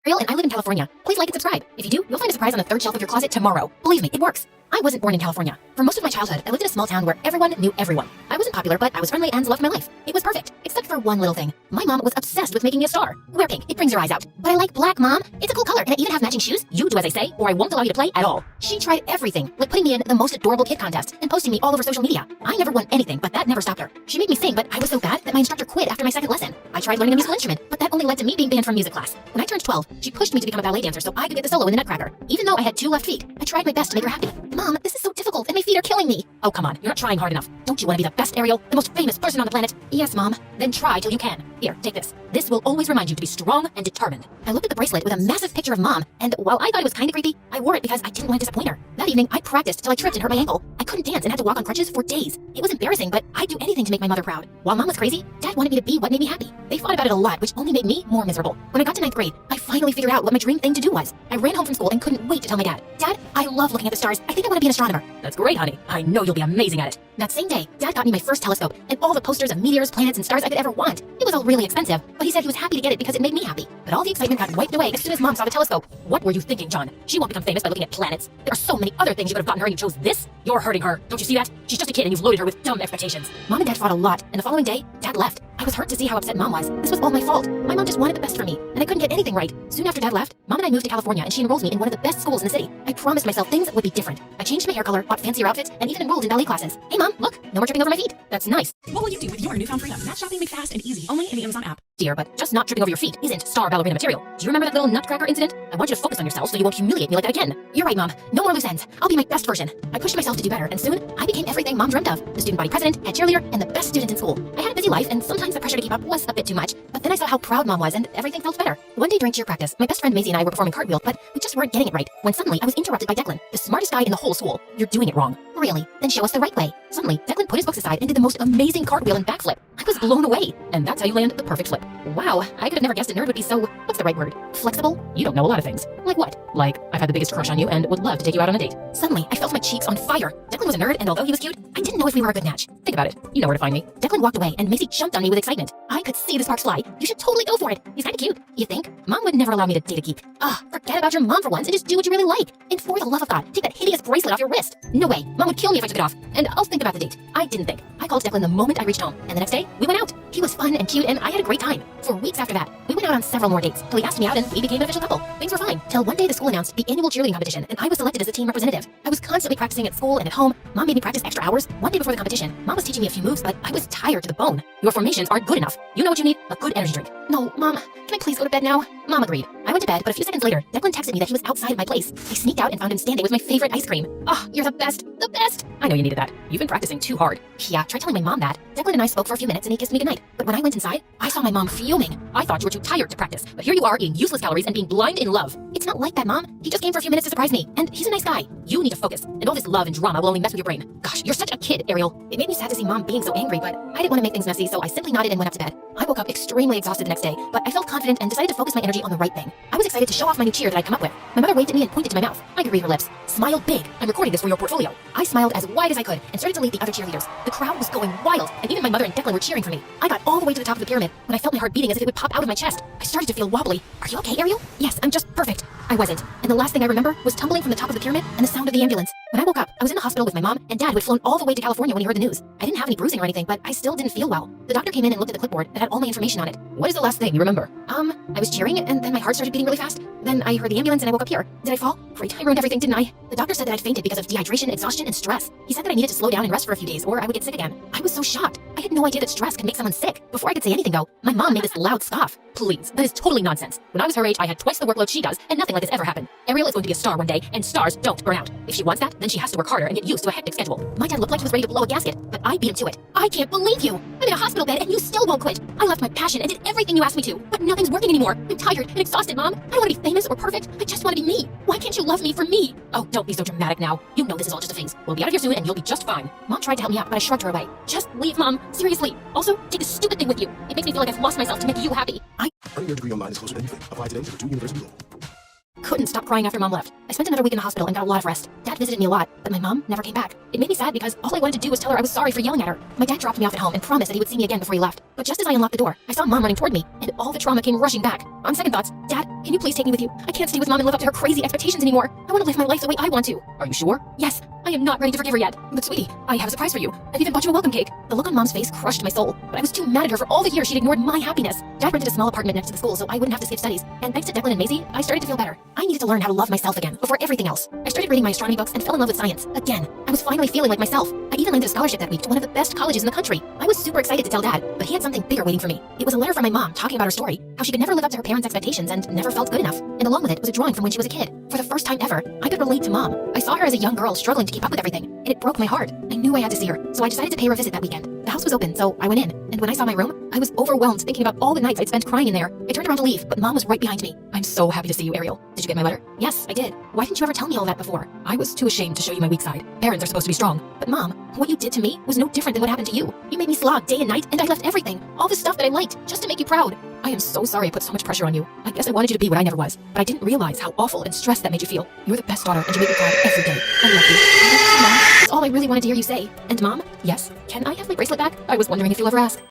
Ariel, and I live in California. Please like and subscribe. If you do, you'll find a surprise on the third shelf of your closet tomorrow. Believe me, it works. I wasn't born in California. For most of my childhood, I lived in a small town where everyone knew everyone. I wasn't popular, but I was friendly and loved my life. It was perfect, except for one little thing. My mom was obsessed with making me a star. Wear pink, it brings your eyes out. But I like black, Mom. It's a cool color, and I even have matching shoes. You do as I say, or I won't allow you to play at all. She tried everything, like putting me in the most adorable kid contest and posting me all over social media. I never won anything, but that never stopped her. She made me sing, but I was so bad that my instructor quit after my second lesson. I tried learning a musical instrument, but that only led to me being banned from music class. When I turned 12, she pushed me to become a ballet dancer so I could get the solo in the Nutcracker. Even though I had 2 left feet, I tried my best to make her happy. Mom, this is so difficult and my feet are killing me. Oh, come on, you're not trying hard enough. Don't you want to be the best, Ariel? The most famous person on the planet? Yes, Mom. Then try till you can. Here, take this. This will always remind you to be strong and determined. I looked at the bracelet with a massive picture of Mom, and while I thought it was kind of creepy, I wore it because I didn't want to disappoint her. That evening, I practiced till I tripped and hurt my ankle. I couldn't dance and had to walk on crutches for days. It was embarrassing, but I'd do anything to make my mother proud. While Mom was crazy, Dad wanted me to be what made me happy. They fought about it a lot, which only made me more miserable. When I got to 9th grade, I finally figured out what my dream thing to do was. I ran home from school and couldn't wait to tell my dad. Dad, I love looking at the stars. I think I want to be an astronomer. That's great, honey. I know you'll be amazing at it. That same day, Dad got me my first telescope and all the posters of meteors, planets, and stars I could ever want. It was all really expensive, but he said he was happy to get it because it made me happy. But all the excitement got wiped away as soon as Mom saw the telescope. What were you thinking, John? She won't become famous by looking at planets. There are so many other things you could have gotten her and you chose this? You're hurting her. Don't you see that? She's just a kid and you've loaded her with dumb expectations. Mom and Dad fought a lot, and the following day, Dad left. I was hurt to see how upset Mom was. This was all my fault. My mom just wanted the best for me, and I couldn't get anything right. Soon after Dad left, Mom and I moved to California, and she enrolled me in one of the best schools in the city. I promised myself things would be different. I changed my hair color, bought fancier outfits, and even enrolled in ballet classes. Hey Mom, look, no more tripping over my feet. That's nice. What will you do with your newfound freedom? Match shopping made fast and easy, only in the Amazon app. Dear, but just not tripping over your feet isn't star ballerina material. Do you remember that little Nutcracker incident? I want you to focus on yourself so you won't humiliate me like that again. You're right, Mom. No more loose ends. I'll be my best version. I pushed myself to do better, and soon I became everything Mom dreamt of. The student body president, head cheerleader, and the best student in school. I had a busy life, and sometimes the pressure to keep up was a bit too much. But then I saw how proud Mom was, and everything felt better. One day during cheer practice, my best friend Maisie and I were performing cartwheels, but we just weren't getting it right. When suddenly I was interrupted by Declan, the smartest guy in the whole school. You're doing it wrong. Really? Then show us the right way. Suddenly, Declan put his books aside and did the most amazing cartwheel and backflip. I was blown away. And that's how you land the perfect flip. Wow, I could have never guessed a nerd would be so, what's the right word? Flexible? You don't know a lot of things. Like what? Like, I've had the biggest crush on you and would love to take you out on a date. Suddenly, I felt my cheeks on fire. Declan was a nerd, and although he was cute, I didn't know if we were a good match. Think about it. You know where to find me. Declan walked away, and Maisie jumped on me with excitement. I could see the sparks fly. You should totally go for it. He's kinda cute. You think? Mom would never allow me to date a geek. Forget about your mom for once and just do what you really like. And for the love of God, take that hideous bracelet off your wrist. No way. Mom would kill me if I took it off. And I'll think about the date. I didn't think. I called Declan the moment I reached home. And the next day, we went out. He was fun and cute, and I had a great time. For weeks after that, we went out on several more dates, till he asked me out and we became an official couple. Things were fine, till one day the school announced the annual cheerleading competition, and I was selected as a team representative. I was constantly practicing at school and at home. Mom made me practice extra hours. One day before the competition, Mom was teaching me a few moves, but I was tired to the bone. Your formations aren't good enough. You know what you need? A good energy drink. No, Mom, can I please go to bed now? Mom agreed. I went to bed, but a few seconds later, Declan texted me that he was outside my place. I sneaked out and found him standing with my favorite ice cream. Oh, you're the best. The best. I know you needed that. You've been practicing too hard. Yeah, try telling my mom that. Declan and I spoke for a few minutes and he kissed me goodnight. But when I went inside, I saw my mom fuming. I thought you were too tired to practice, but here you are eating useless calories and being blind in love. It's not like that, Mom. He just came for a few minutes to surprise me, and he's a nice guy. You need to focus, and all this love and drama will only mess with your brain. Gosh, you're such a kid, Ariel. It made me sad to see Mom being so angry, but I didn't want to make things messy, so I simply nodded and went up to bed. I woke up extremely exhausted the next day, but I felt confident and decided to focus my energy on the right thing. I was excited to show off my new cheer that I'd come up with. My mother waved at me and pointed to my mouth. I could read her lips. Smile big. I'm recording this for your portfolio. I smiled as wide as I could and started to lead the other cheerleaders. The crowd was going wild, and even my mother and Declan were cheering for me. I got all the way to the top of the pyramid when I felt my heart beating as if it would pop out of my chest. I started to feel wobbly. Are you okay, Ariel? Yes, I'm just perfect. I wasn't, and the last thing I remember was tumbling from the top of the pyramid and the sound of the ambulance. When I woke up, I was in the hospital with my mom and Dad, who had flown all the way to California when he heard the news. I didn't have any bruising or anything, but I still didn't feel well. The doctor came in and looked at the clipboard that had all my information on it. What is the last thing you remember? I was cheering, and then my heart started beating really fast. Then I heard the ambulance and I woke up here. Did I fall? Great, I ruined everything, didn't I? The doctor said that I'd fainted because of dehydration, exhaustion, and stress. He said that I needed to slow down and rest for a few days, or I would get sick again. I was so shocked. I had no idea that stress could make someone sick. Before I could say anything, though, my mom made this loud scoff. Please, that is totally nonsense. When I was her age, I had twice the workload she does, and nothing like this ever happened. Ariel is going to be a star one day, and stars don't burn out. If she wants that, then she has to work harder and get used to a hectic schedule. My dad looked like he was ready to blow a gasket, but I beat him to it. I can't believe you! I'm in a hospital bed, and you still won't quit. I left my passion and did everything you asked me to, but nothing's working anymore. I'm tired and exhausted, Mom. I don't want to be famous or perfect. I just want to be me. Why can't you love me for me? Oh, don't be so dramatic now. You know this is all just a phase. We'll be out of here soon, and you'll be just fine. Mom tried to help me out, but I shrugged her away. Just leave, Mom. Seriously. Also, take this stupid thing with you. It makes me feel like I've lost myself to make you happy. Earning your degree online is closer than you think. Apply today to the 2 University loan. couldn't stop crying after Mom left. I spent another week in the hospital and got a lot of rest. Dad visited me a lot, but my mom never came back. It made me sad because all I wanted to do was tell her I was sorry for yelling at her. My dad dropped me off at home and promised that he would see me again before he left. But just as I unlocked the door, I saw Mom running toward me, and all the trauma came rushing back. On second thoughts, Dad, can you please take me with you? I can't stay with Mom and live up to her crazy expectations anymore. I want to live my life the way I want to. Are you sure? Yes. I am not ready to forgive her yet. But sweetie, I have a surprise for you. I've even bought you a welcome cake. The look on Mom's face crushed my soul, but I was too mad at her for all the years she'd ignored my happiness. Dad rented a small apartment next to the school so I wouldn't have to skip studies. And thanks to Declan and Maisie, I started to feel better. I needed to learn how to love myself again before everything else. I started reading my astronomy books and fell in love with science. Again. I was finally feeling like myself. I even landed a scholarship that week to one of the best colleges in the country. I was super excited to tell Dad, but he had something bigger waiting for me. It was a letter from my mom talking about her story, how she could never live up to her parents' expectations and never felt good enough. And along with it was a drawing from when she was a kid. For the first time ever, I could relate to Mom. I saw her as a young girl struggling to keep up with everything, and it broke my heart. I knew I had to see her, so I decided to pay her a visit that weekend. The house was open, so I went in, and when I saw my room, I was overwhelmed thinking about all the nights I'd spent crying in there. I turned around to leave, but Mom was right behind me. I'm so happy to see you, Ariel. Did you get my letter? Yes, I did. Why didn't you ever tell me all that before? I was too ashamed to show you my weak side. Parents are supposed to be strong. But Mom, what you did to me was no different than what happened to you. You made me slog day and night, and I left everything, all the stuff that I liked, just to make you proud. I am so sorry I put so much pressure on you. I guess I wanted you to be what I never was, but I didn't realize how awful and stressed that made you feel. You're the best daughter, and you make me proud every day. I love you. Mom, that's all I really wanted to hear you say. And Mom, yes, can I have my bracelet back? I was wondering if you'll ever ask.